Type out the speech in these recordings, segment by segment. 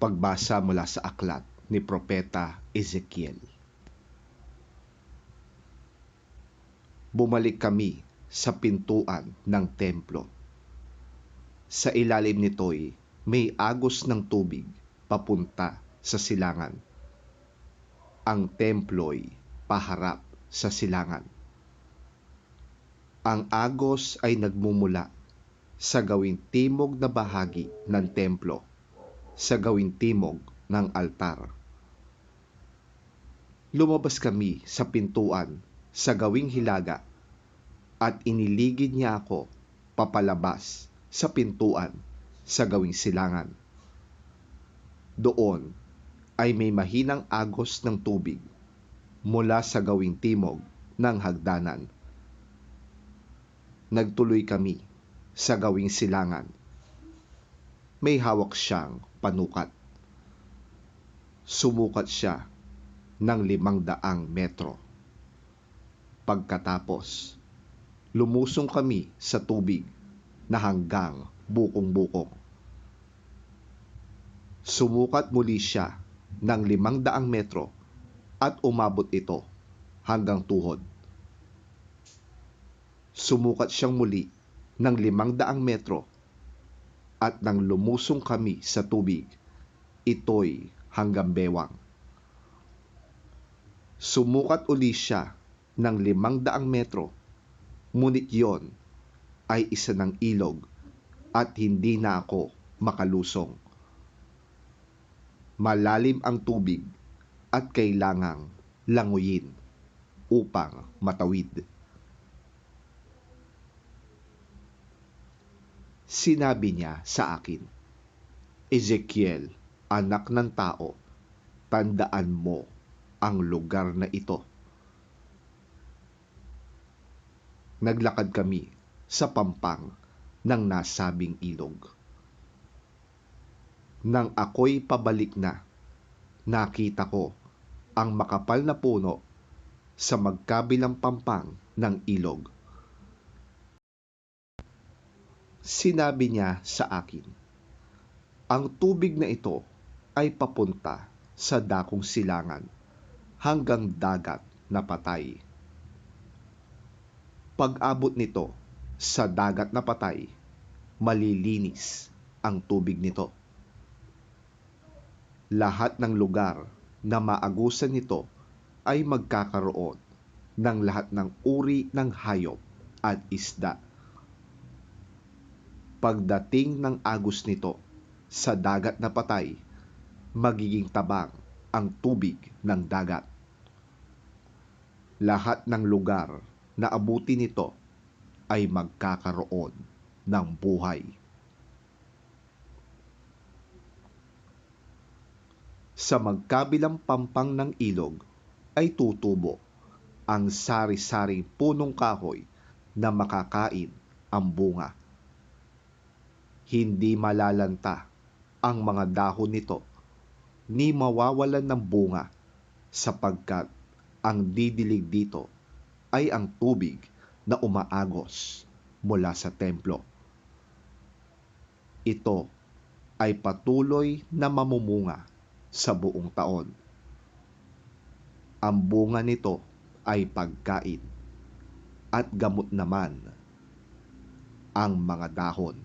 Pagbasa mula sa aklat ni Propeta Ezekiel. Bumalik kami sa pintuan ng templo. Sa ilalim nito'y may agos ng tubig papunta sa silangan. Ang templo'y paharap sa silangan. Ang agos ay nagmumula sa gawing timog na bahagi ng templo, sa gawing timog ng altar. Lumabas kami sa pintuan sa gawing hilaga at iniligid niya ako papalabas sa pintuan sa gawing silangan. Doon ay may mahinang agos ng tubig mula sa gawing timog ng hagdanan. Nagtuloy kami sa gawing silangan. May hawak siyang panukat. Sumukat siya ng 500 metro. Pagkatapos, lumusong kami sa tubig na hanggang bukong-bukong. Sumukat muli siya ng 500 metro at umabot ito hanggang tuhod. Sumukat siyang muli ng 500 metro at nang lumusong kami sa tubig, ito'y hanggang bewang. Sumukat uli siya ng 500 metro, ngunit yon ay isa ng ilog at hindi na ako makalusong. Malalim ang tubig at kailangang languyin upang matawid. Sinabi niya sa akin, Ezekiel, anak ng tao, tandaan mo ang lugar na ito. Naglakad kami sa pampang ng nasabing ilog. Nang ako'y pabalik na, nakita ko ang makapal na puno sa magkabilang pampang ng ilog. Sinabi niya sa akin, ang tubig na ito ay papunta sa dakong silangan hanggang dagat na patay. Pag-abot nito sa dagat na patay, malilinis ang tubig nito. Lahat ng lugar na maagusan nito ay magkakaroon ng lahat ng uri ng hayop at isda. Pagdating ng agos nito sa dagat na patay, magiging tabang ang tubig ng dagat. Lahat ng lugar na abutin nito ay magkakaroon ng buhay. Sa magkabilang pampang ng ilog ay tutubo ang sari-saring punong kahoy na makakain ang bunga. Hindi malalanta ang mga dahon nito ni mawawalan ng bunga sapagkat ang didilig dito ay ang tubig na umaagos mula sa templo. Ito ay patuloy na mamumunga sa buong taon. Ang bunga nito ay pagkain at gamot naman ang mga dahon.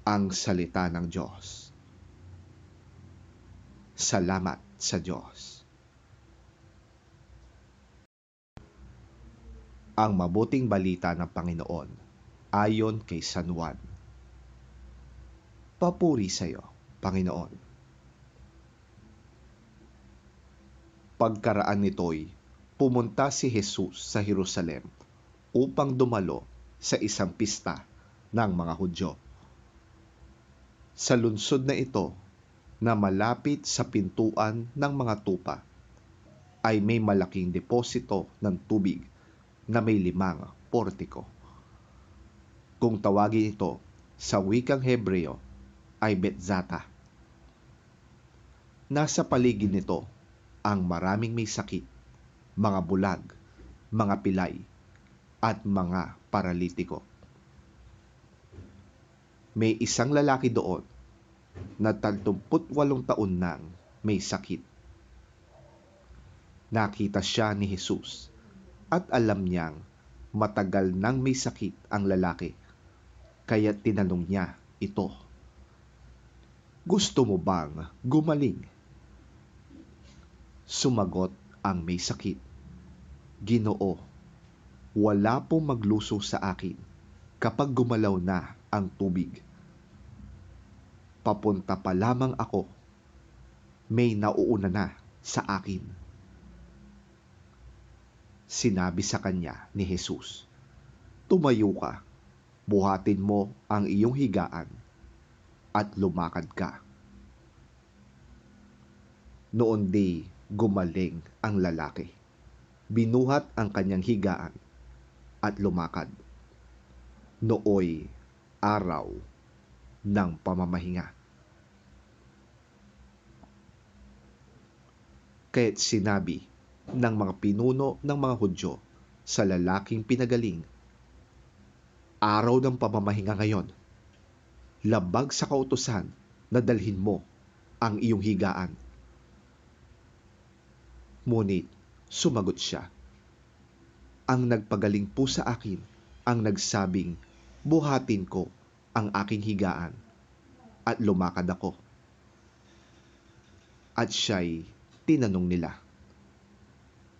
Ang salita ng Diyos. Salamat sa Diyos. Ang mabuting balita ng Panginoon ayon kay San Juan. Papuri sa iyo, Panginoon. Pagkaraan nito'y pumunta si Jesus sa Jerusalem upang dumalo sa isang pista ng mga Hudyo. Sa lungsod na ito, na malapit sa pintuan ng mga tupa, ay may malaking deposito ng tubig na may 5 portiko. Kung tawagin ito sa wikang Hebreo ay Betzata. Nasa paligid nito ang maraming may sakit, mga bulag, mga pilay, at mga paralitiko. May isang lalaki doon na 38 taon nang may sakit. Nakita siya ni Jesus at alam niyang matagal nang may sakit ang lalaki, kaya tinanong niya ito, "Gusto mo bang gumaling?" Sumagot ang may sakit, "Ginoo, wala pong magluso sa akin kapag gumalaw na ang tubig. Papunta pa lamang ako, may nauuna na sa akin." Sinabi sa kanya ni Jesus, "Tumayo ka, buhatin mo ang iyong higaan at lumakad ka." Noon di gumaling ang lalaki. Binuhat ang kanyang higaan at lumakad. Nooy araw ng pamamahinga. Kaya't sinabi ng mga pinuno ng mga Hudyo sa lalaking pinagaling, "Araw ng pamamahinga ngayon. Labag sa kautusan na dalhin mo ang iyong higaan." Ngunit sumagot siya, "Ang nagpagaling po sa akin ang nagsabing buhatin ko ang aking higaan at lumakad ako." At siya'y tinanong nila,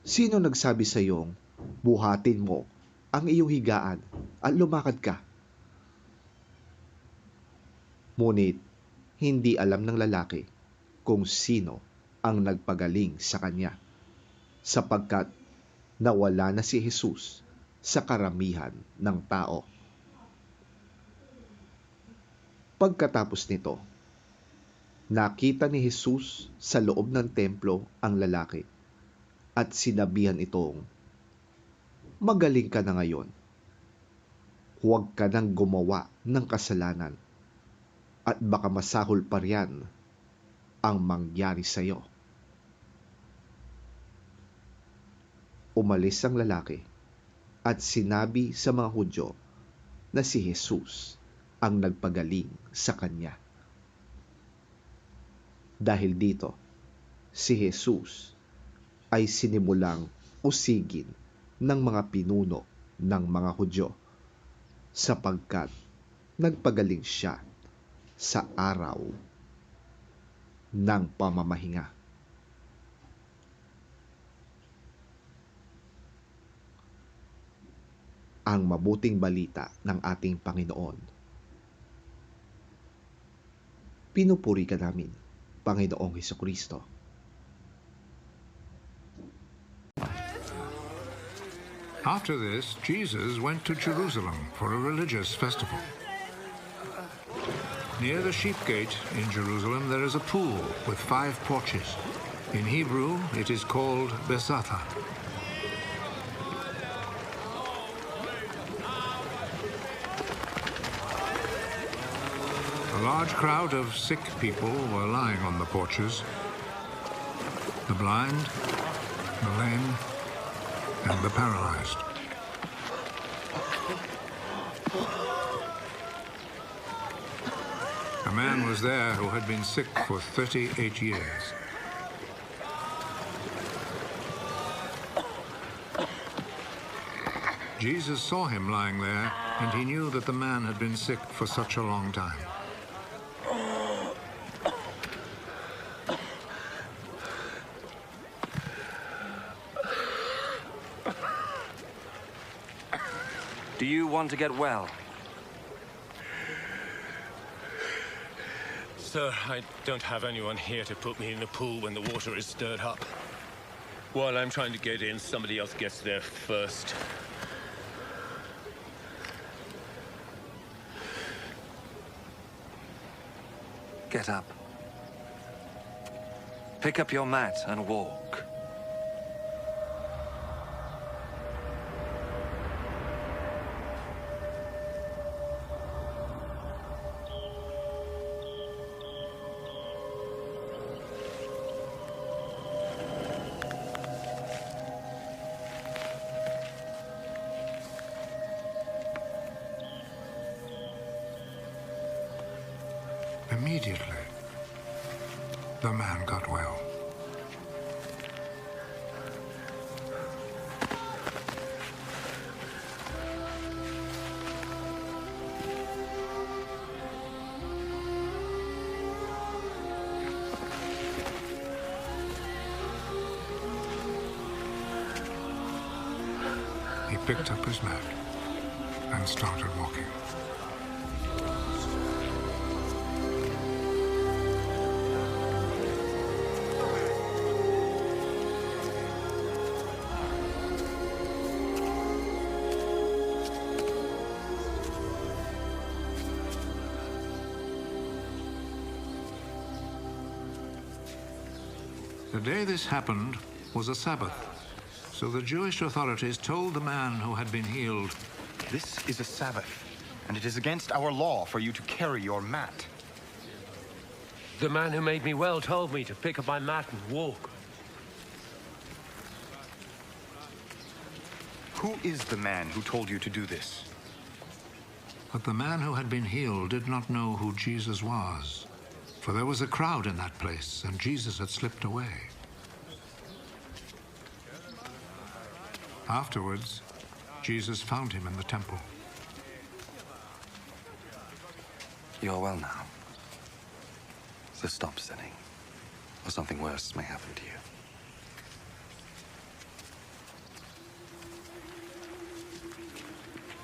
"Sino nagsabi sa iyong buhatin mo ang iyong higaan at lumakad ka?" Ngunit hindi alam ng lalaki kung sino ang nagpagaling sa kanya, sapagkat nawala na si Jesus sa karamihan ng tao. Pagkatapos nito, nakita ni Jesus sa loob ng templo ang lalaki at sinabihan itong, "Magaling ka na ngayon. Huwag ka nang gumawa ng kasalanan at baka masahol pa riyan ang mangyari sa iyo." Umalis ang lalaki at sinabi sa mga Hudyo na si Jesus ang nagpagaling sa kanya. Dahil dito, si Jesus ay sinimulang usigin ng mga pinuno ng mga Hudyo sapagkat nagpagaling siya sa araw ng pamamahinga. Ang mabuting balita ng ating Panginoon. Pinupuri ka namin, Panginoong Hesukristo. After this, Jesus went to Jerusalem for a religious festival. Near the sheep gate in Jerusalem there is a pool with 5 porches. In Hebrew it is called Besatha. A large crowd of sick people were lying on the porches. The blind, the lame, and the paralyzed. A man was there who had been sick for 38 years. Jesus saw him lying there, and he knew that the man had been sick for such a long time. Do you want to get well? Sir, I don't have anyone here to put me in the pool when the water is stirred up. While I'm trying to get in, somebody else gets there first. Get up. Pick up your mat and walk. Immediately, the man got well. He picked up his mat and started walking. The day this happened was a Sabbath, so the Jewish authorities told the man who had been healed, This is a Sabbath, and it is against our law for you to carry your mat. The man who made me well told me to pick up my mat and walk. Who is the man who told you to do this? But the man who had been healed did not know who Jesus was, for there was a crowd in that place, and Jesus had slipped away. Afterwards, Jesus found him in the temple. You're well now. So stop sinning, or something worse may happen to you.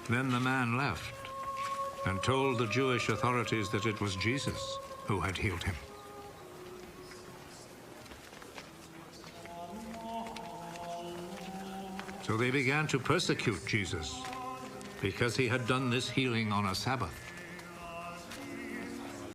Then the man left and told the Jewish authorities that it was Jesus who had healed him. So they began to persecute Jesus because he had done this healing on a Sabbath.